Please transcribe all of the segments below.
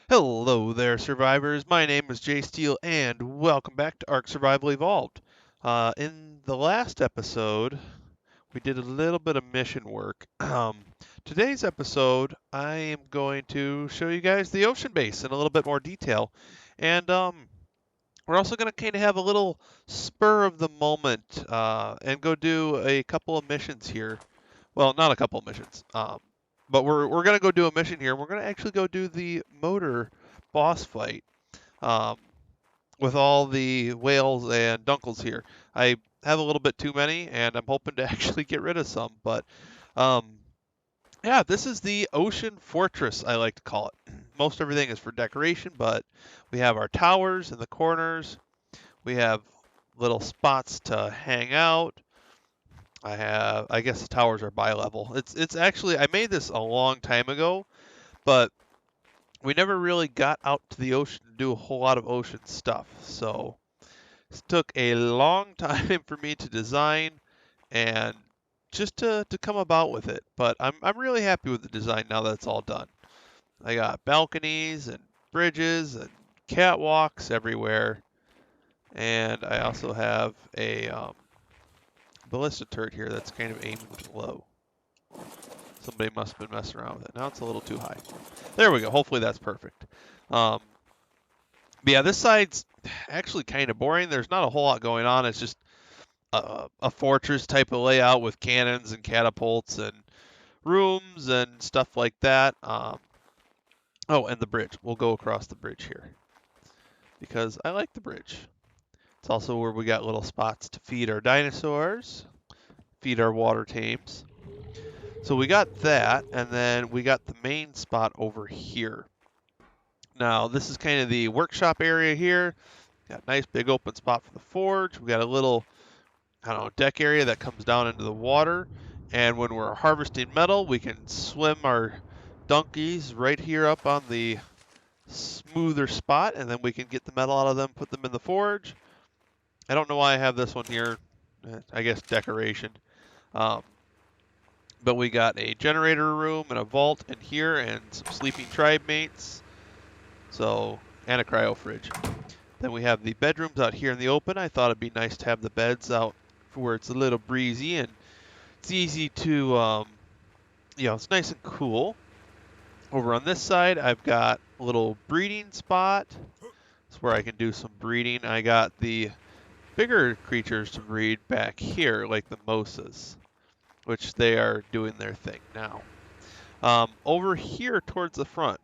Hello there, survivors. My name is Jay Steele, and welcome back to Ark Survival Evolved. In the last episode, we did a little bit of mission work. Today's episode, I am going to show you guys the ocean base in a little bit more detail, and we're also going to kind of have a little spur of the moment and go do a couple of missions here. Well, not a couple of missions. But we're gonna go do a mission here. We're gonna actually go do the Moeder boss fight um, with all the whales and dunkles here. I have a little bit too many, and I'm hoping to actually get rid of some. But um, yeah, this is the Ocean Fortress, I like to call it. Most everything is for decoration, but we have our towers in the corners. We have little spots to hang out. I guess the towers are bi-level. It's actually, I made this a long time ago, but we never really got out to the ocean to do a whole lot of ocean stuff. So it took a long time for me to design and just to come about with it. But I'm really happy with the design now that it's all done. I got balconies and bridges and catwalks everywhere, and I also have a ballista turret here that's kind of aimed low. Somebody must have been messing around with it. Now it's a little too high. There we go. Hopefully that's perfect. But yeah, this side's actually kind of boring. There's not a whole lot going on. It's just a fortress type of layout with cannons and catapults and rooms and stuff like that. Oh, and the bridge. We'll go across the bridge here because I like the bridge. It's also where we got little spots to feed our dinosaurs, feed our water tames. So we got that, and then we got the main spot over here. Now, this is kind of the workshop area here. Got a nice big open spot for the forge. We got a little, I don't know, deck area that comes down into the water. And when we're harvesting metal, we can swim our donkeys right here up on the smoother spot, and then we can get the metal out of them, put them in the forge. I don't know why I have this one here. I guess decoration. Um, but we got a generator room and a vault in here and some sleeping tribe mates. So, and a cryo fridge. Then we have the bedrooms out here in the open. I thought it'd be nice to have the beds out where it's a little breezy and it's easy to, it's nice and cool. Over on this side, I've got a little breeding spot. It's where I can do some breeding. I got the bigger creatures to breed back here, like the mosas, which they are doing their thing now. Over here towards the front,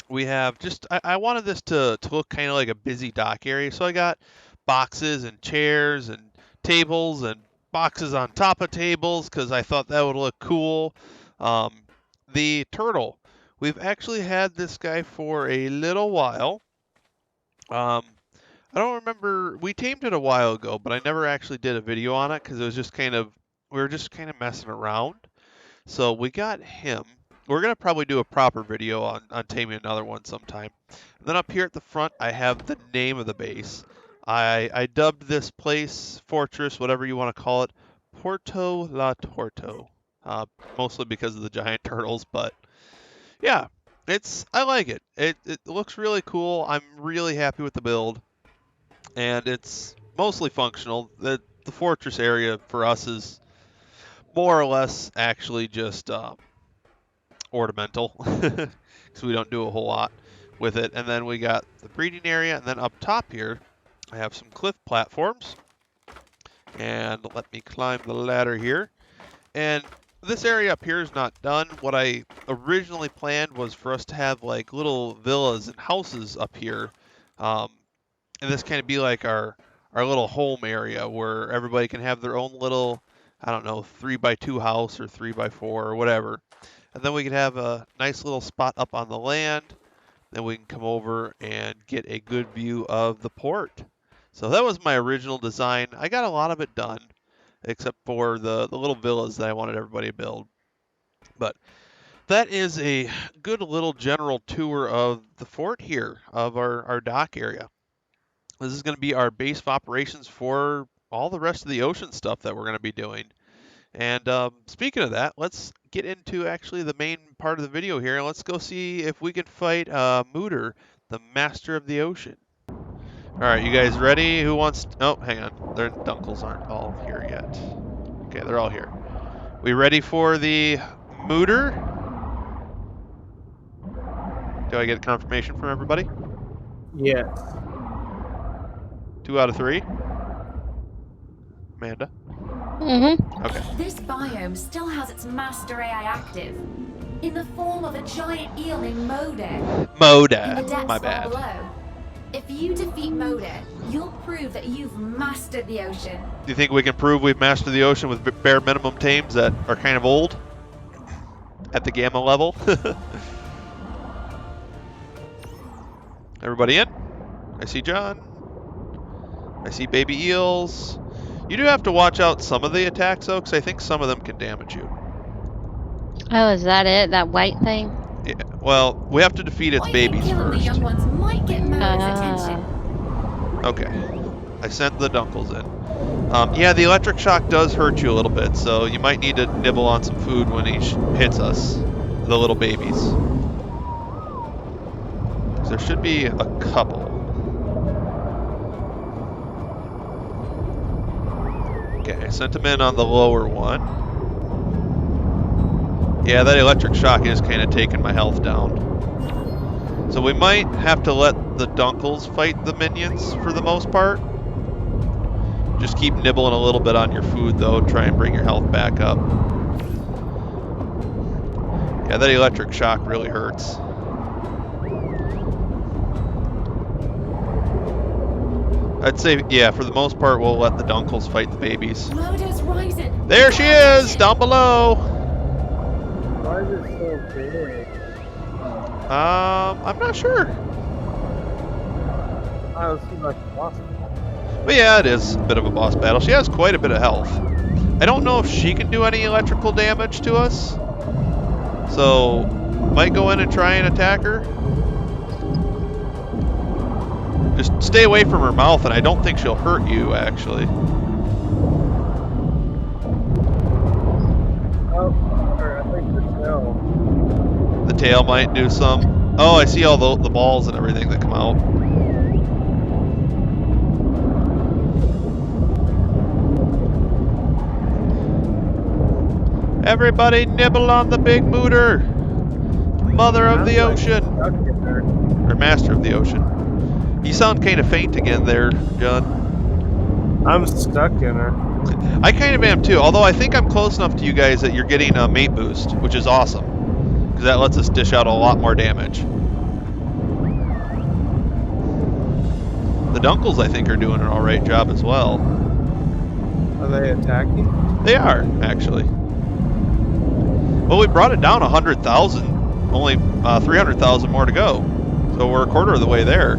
we have just, I wanted this to look kind of like a busy dock area, so I got boxes and chairs and tables and boxes on top of tables because I thought that would look cool. Um, the turtle, we've actually had this guy for a little while. I don't remember, we tamed it a while ago, but I never actually did a video on it because it was just kind of, we were just kind of messing around. So we got him. We're going to probably do a proper video on taming another one sometime. And then up here at the front, I have the name of the base. I dubbed this place, fortress, whatever you want to call it, Porto La Torto. Mostly because of the giant turtles, but yeah, I like it. It looks really cool. I'm really happy with the build, and it's mostly functional. The fortress area for us is more or less actually just ornamental because we don't do a whole lot with it. And then we got the breeding area, and then up top here I have some cliff platforms, and let me climb the ladder here. And this area up here is not done. What I originally planned was for us to have like little villas and houses up here, and this kind of be like our little home area where everybody can have their own little, I don't know, 3x2 house or 3x4 or whatever. And then we can have a nice little spot up on the land. Then we can come over and get a good view of the port. So that was my original design. I got a lot of it done, except for the little villas that I wanted everybody to build. But that is a good little general tour of the fort here, of our dock area. This is going to be our base of operations for all the rest of the ocean stuff that we're going to be doing. And speaking of that, let's get into actually the main part of the video here, and let's go see if we can fight Moeder, the master of the ocean. All right, you guys ready? Who wants? Oh, hang on. Their dunkles aren't all here yet. Okay, they're all here. We ready for the Moeder? Do I get a confirmation from everybody? Yes. 2 out of 3. Amanda? Mm-hmm. Okay. This biome still has its master AI active, in the form of a giant eel named Moeder. In the Moeder. depths My far bad. below. If you defeat Moeder, you'll prove that you've mastered the ocean. Do you think we can prove we've mastered the ocean with bare minimum tames that are kind of old? At the gamma level? Everybody in? I see John. I see baby eels. You do have to watch out some of the attacks though, because I think some of them can damage you. Oh, is that it? That white thing? Yeah. Well, we have to defeat its I babies think killing the first. young ones might get Moder's attention. Okay. I sent the dunkles in. Yeah, the electric shock does hurt you a little bit, so you might need to nibble on some food when he hits us, the little babies. 'Cause there should be a couple. Okay, I sent him in on the lower one. Yeah, that electric shock is kind of taking my health down. So we might have to let the dunkles fight the minions for the most part. Just keep nibbling a little bit on your food though, try and bring your health back up. Yeah, that electric shock really hurts. I'd say, yeah, for the most part, we'll let the dunkles fight the babies. Moder's rising. There she is, down below. Why is it so big? I'm not sure. I was like boss. But yeah, it is a bit of a boss battle. She has quite a bit of health. I don't know if she can do any electrical damage to us. So, might go in and try and attack her. Just stay away from her mouth, and I don't think she'll hurt you, actually. Oh, or I think the tail. The tail might do some. Oh, I see all the balls and everything that come out. Everybody nibble on the big Moeder, mother of the ocean, or master of the ocean. You sound kind of faint again there, John. I'm stuck in her. I kind of am too, although I think I'm close enough to you guys that you're getting a mate boost, which is awesome, because that lets us dish out a lot more damage. The dunkles, I think, are doing an alright job as well. Are they attacking? They are, actually. Well, we brought it down 100,000, only 300,000 more to go. So we're a quarter of the way there.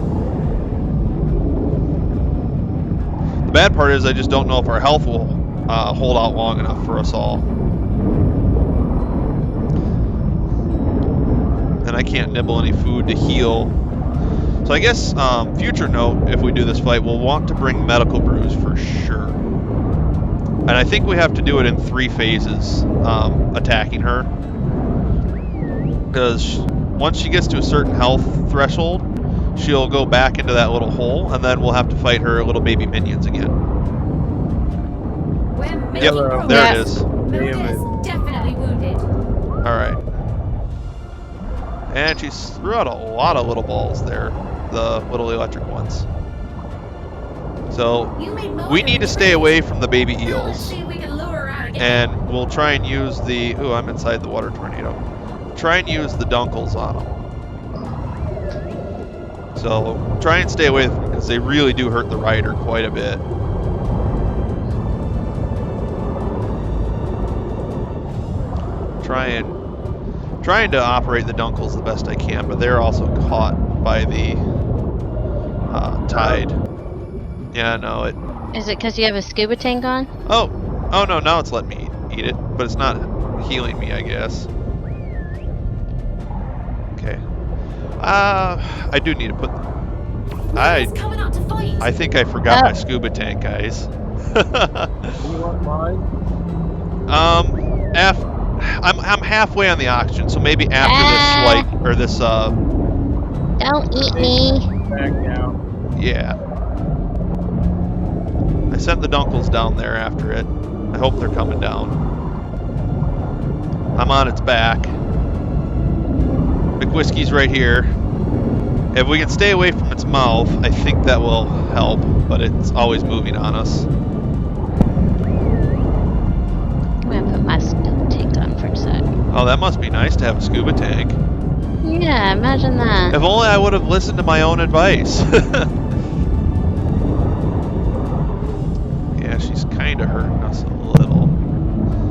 The bad part is I just don't know if our health will hold out long enough for us all. And I can't nibble any food to heal. So I guess, future note, if we do this fight, we'll want to bring medical brews for sure. And I think we have to do it in 3 phases, attacking her. Because once she gets to a certain health threshold, she'll go back into that little hole, and then we'll have to fight her little baby minions again. Yep, there it is. Moeder is definitely wounded. Alright. And she threw out a lot of little balls there, the little electric ones. So, we need to stay away from the baby eels. And we'll try and use the... Ooh, I'm inside the water tornado. Try and use the dunkles on them. So, try and stay away from them, because they really do hurt the rider quite a bit. Trying to operate the dunkles the best I can, but they're also caught by the tide. Yeah, no, it... Is it because you have a scuba tank on? Oh no, now it's letting me eat it, but it's not healing me, I guess. Okay. I do need to put... I think I forgot my scuba tank, guys. You want mine? I'm halfway on the oxygen, so maybe after this swipe or this Don't eat me. Back out. yeah. I sent the Dunkles down there after it. I hope they're coming down. I'm on its back. McWhiskey's right here. If we can stay away from its mouth, I think that will help, but it's always moving on us. I'm gonna put my scuba tank on for a sec. Oh, that must be nice to have a scuba tank. Yeah, imagine that. If only I would have listened to my own advice. Yeah, she's kind of hurting us a little.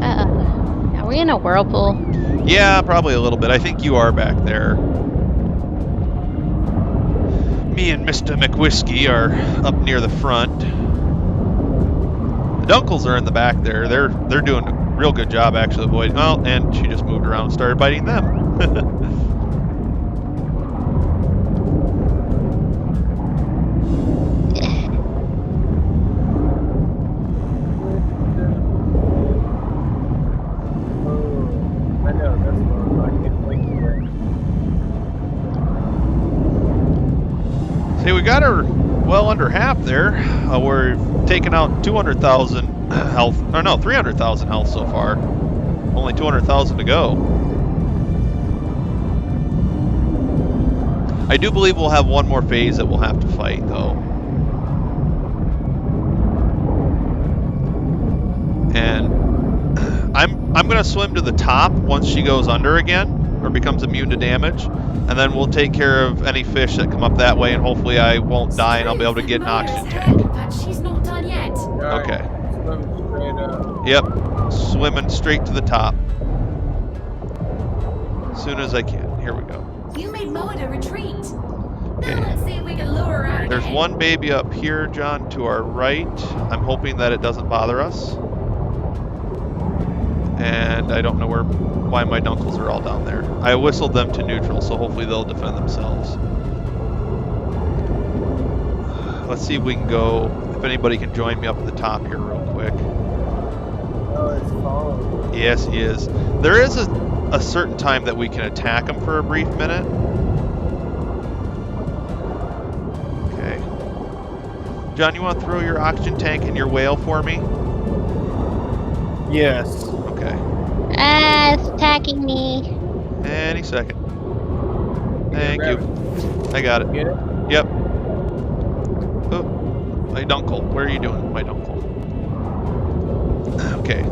Are we in a whirlpool? Yeah, probably a little bit. I think you are back there. Me and Mr. McWhiskey are up near the front. The Dunkles are in the back there. They're doing a real good job actually avoiding. Oh, and she just moved around and started biting them. I know, that's what I can't blink here. See, we got her well under half there. We're taking out 200,000 health. Or no, 300,000 health so far. Only 200,000 to go. I do believe we'll have one more phase that we'll have to fight, though. And I'm gonna swim to the top once she goes under again, or becomes immune to damage, and then we'll take care of any fish that come up that way, and hopefully I won't die and I'll be able to get an oxygen tank. But she's not done yet. Okay. Swim straight up. Yep. Swimming straight to the top. As soon as I can. Here we go. You made Moeder retreat. Okay. Now let's see if we can lure her out There's again. one baby up here, John, to our right. I'm hoping that it doesn't bother us. And I don't know why my Dunkles are all down there. I whistled them to neutral, so hopefully they'll defend themselves. Let's see if we can go, if anybody can join me up at the top here real quick. Oh, it's falling. Yes, he is. There is a certain time that we can attack him for a brief minute. Okay. John, you want to throw your oxygen tank and your whale for me? Yes. Okay. It's attacking me. Any second. Thank grab you. I got it. Get it? Yep. Oh, my Dunkle. Where are you doing, my Dunkle? Okay.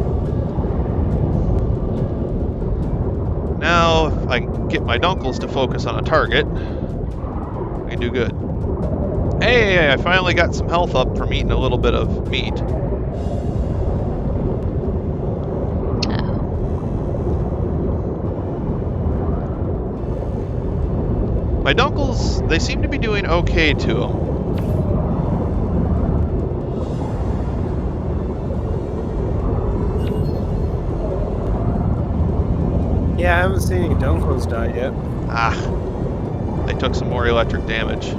Now, if I can get my Dunkles to focus on a target, we can do good. Hey, I finally got some health up from eating a little bit of meat. My Dunkles, they seem to be doing okay to them. Yeah, I haven't seen any Dunkles die yet. Ah, they took some more electric damage.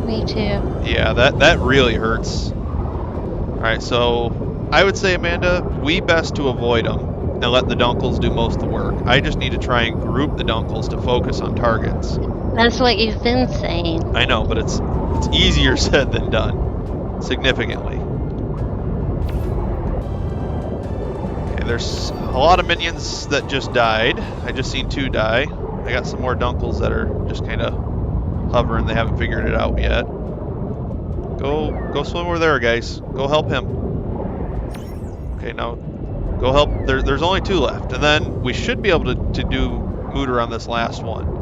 Me too. Yeah, that really hurts. Alright, so I would say, Amanda, we best to avoid them and let the Dunkles do most of the work. I just need to try and group the Dunkles to focus on targets. That's what you've been saying. I know, but it's easier said than done. Significantly. Okay, there's a lot of minions that just died. I just seen 2 die. I got some more Dunkles that are just kind of hovering. They haven't figured it out yet. Go swim over there, guys. Go help him. Okay, now go help. There's only 2 left, and then we should be able to do Moeder on this last one.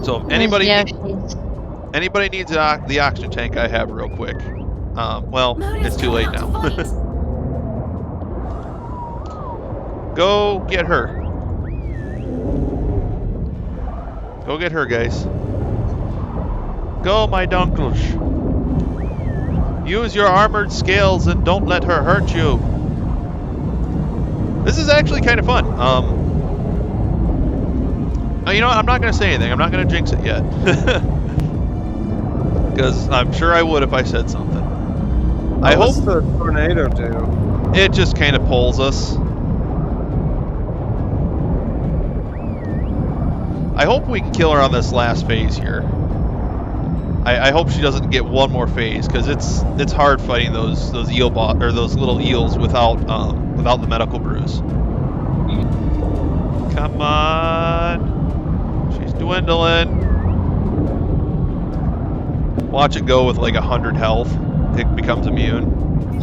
So if anybody needs the oxygen tank, I have real quick. Well, it's too late now. Go get her. Go get her, guys. Go, my Dunkles. Use your armored scales and don't let her hurt you. This is actually kind of fun. You know what? I'm not going to say anything. I'm not going to jinx it yet. Because I'm sure I would if I said something. I hope What's the tornado do? it just kind of pulls us. I hope we can kill her on this last phase here. I hope she doesn't get one more phase, because it's hard fighting those those little eels without the medical brews. Come on, she's dwindling. Watch it go with like 100 health. It becomes immune.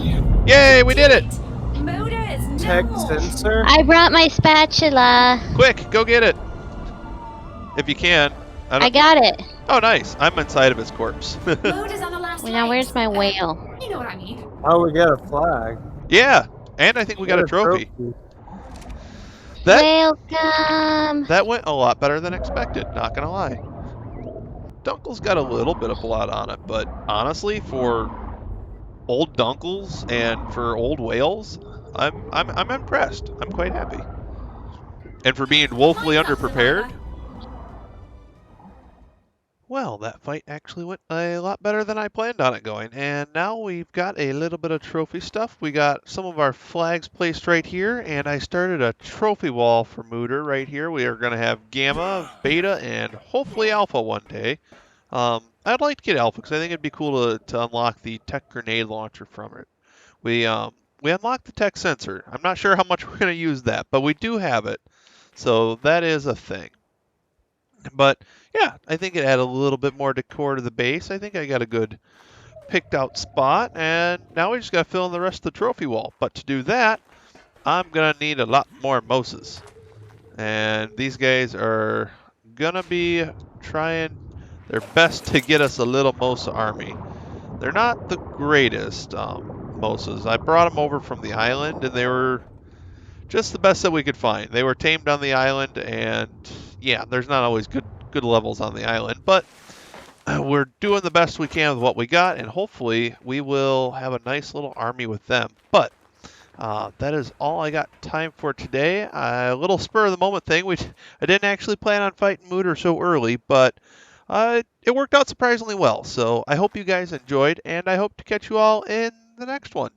Yay, we did it! Moeder is no Tech more. sensor? I brought my spatula. Quick, go get it if you can. I got it. Oh, nice. I'm inside of his corpse. Moeder's on the last Well, now where's my whale? You know what I mean. Oh, we got a flag. Yeah, and I think we got a trophy. That Welcome. that went a lot better than expected. Not gonna lie. Dunkle's got a little bit of blood on it, but honestly, for old Dunkles and for old whales, I'm impressed. I'm quite happy. And for being woefully underprepared, well, that fight actually went a lot better than I planned on it going. And now we've got a little bit of trophy stuff. We got some of our flags placed right here, and I started a trophy wall for Moeder right here. We are going to have Gamma, Beta, and hopefully Alpha one day. I'd like to get Alpha because I think it'd be cool to unlock the tech grenade launcher from it. We unlocked the tech sensor. I'm not sure how much we're going to use that, but we do have it. So that is a thing. But yeah, I think it added a little bit more decor to the base. I think I got a good picked out spot, and now we just got to fill in the rest of the trophy wall. But to do that, I'm going to need a lot more Moses. And these guys are going to be trying their best to get us a little Mosa army. They're not the greatest Mosas. I brought them over from the island, and they were just the best that we could find. They were tamed on the island, and yeah, there's not always good levels on the island, but we're doing the best we can with what we got, and hopefully we will have a nice little army with them. But that is all I got time for today. A little spur of the moment thing. I didn't actually plan on fighting Moeder so early, but it worked out surprisingly well. So I hope you guys enjoyed, and I hope to catch you all in the next one.